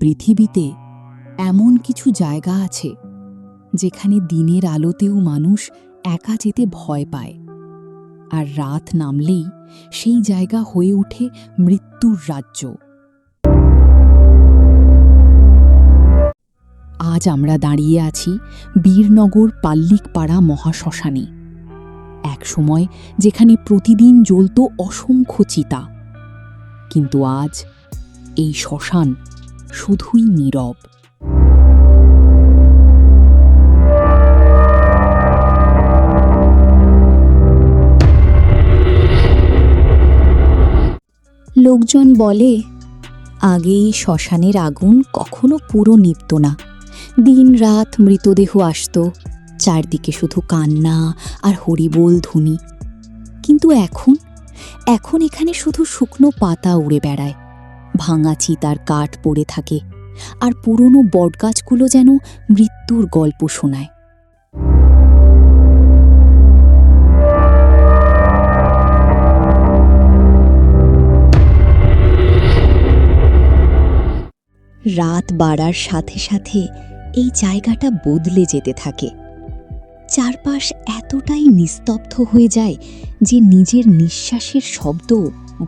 পৃথিবীতে এমন কিছু জায়গা আছে যেখানে দিনের আলোতেও মানুষ একা যেতে ভয় পায়, আর রাত নামলেই সেই জায়গা হয়ে ওঠে মৃত্যুর রাজ্য। আজ আমরা দাঁড়িয়ে আছি বীরনগর পাল্লিকপাড়া মহাশ্মশানে, এক সময় যেখানে প্রতিদিন জ্বলত অসংখ্য চিতা। কিন্তু আজ এই শ্মশান শুধুই নীরব। লোকজন বলে আগে এই শ্মশানের আগুন কখনো পুরো নিভত না, দিন রাত মৃতদেহ আসত, চারদিকে শুধু কান্না আর হরিবোল ধ্বনি। কিন্তু এখন এখানে শুধু শুকনো পাতা উড়ে বেড়ায়, ভাঙা চিতার কাঠ পড়ে থাকে, আর পুরনো বটগাছগুলো যেন মৃত্যুর গল্প শোনায়। রাত বাড়ার সাথে সাথে এই জায়গাটা বদলে যেতে থাকে। চারপাশ এতটাই নিস্তব্ধ হয়ে যায় যে নিজের নিঃশ্বাসের শব্দ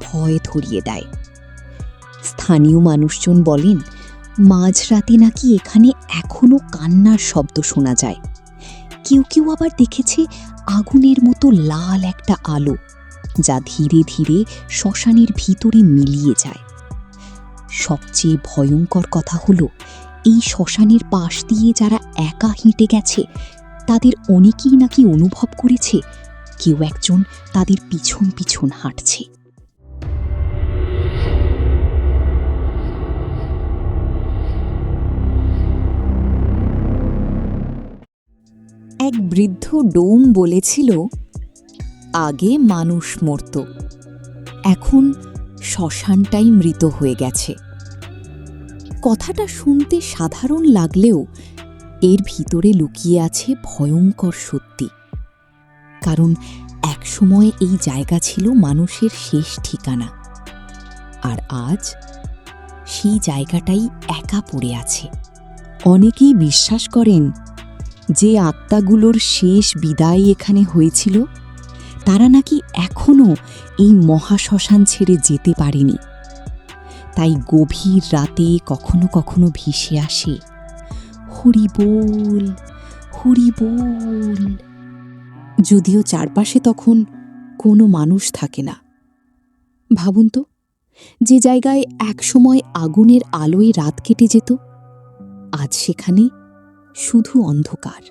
ভয় ধরিয়ে দেয়। স্থানীয় মানুষজন বলেন মাঝরাতে নাকি এখানে এখনো কান্নার শব্দ শোনা যায়। কেউ কেউ আবার দেখেছে আগুনের মতো লাল একটা আলো, যা ধীরে ধীরে শ্মশানের ভিতরে মিলিয়ে যায়। সবচেয়ে ভয়ঙ্কর কথা হলো, এই শ্মশানের পাশ দিয়ে যারা একা হেঁটে গেছে তাদের অনেকেই নাকি অনুভব করেছে কেউ একজন তাদের পিছন পিছন হাঁটছে। এক বৃদ্ধ ডোম বলেছিল, আগে মানুষ মরত, এখন শ্মশানটাই মৃত হয়ে গেছে। কথাটা শুনতে সাধারণ লাগলেও এর ভিতরে লুকিয়ে আছে ভয়ঙ্কর সত্যি। কারণ একসময় এই জায়গা ছিল মানুষের শেষ ঠিকানা, আর আজ সেই জায়গাটাই একা পড়ে আছে। অনেকেই বিশ্বাস করেন যে আত্মাগুলোর শেষ বিদায় এখানে হয়েছিল, তারা নাকি এখনও এই মহাশ্মশান ছেড়ে যেতে পারেনি। তাই গভীর রাতে কখনো কখনো ভেসে আসে হরিবোল, হরিবোল। যদিও চারপাশে তখন কোনো মানুষ থাকে না। ভাবুন তো, যে জায়গায় একসময় আগুনের আলোয় রাত কেটে যেত, আজ সেখানে শুধু অন্ধকার।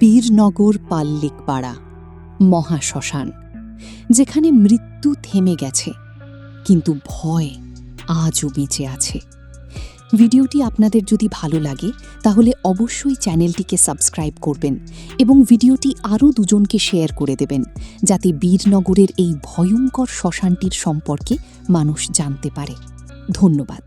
বীরনগর পাল্লিকপাড়া মহাশ্মশান, যেখানে মৃত্যু থেমে গেছে কিন্তু ভয় আজও বেঁচে আছে। ভিডিওটি আপনাদের যদি ভালো লাগে তাহলে অবশ্যই চ্যানেলটিকে সাবস্ক্রাইব করবেন এবং ভিডিওটি আরও দুজনকে শেয়ার করে দেবেন, যাতে বীরনগরের এই ভয়ঙ্কর শ্মশানটির সম্পর্কে মানুষ জানতে পারে। ধন্যবাদ।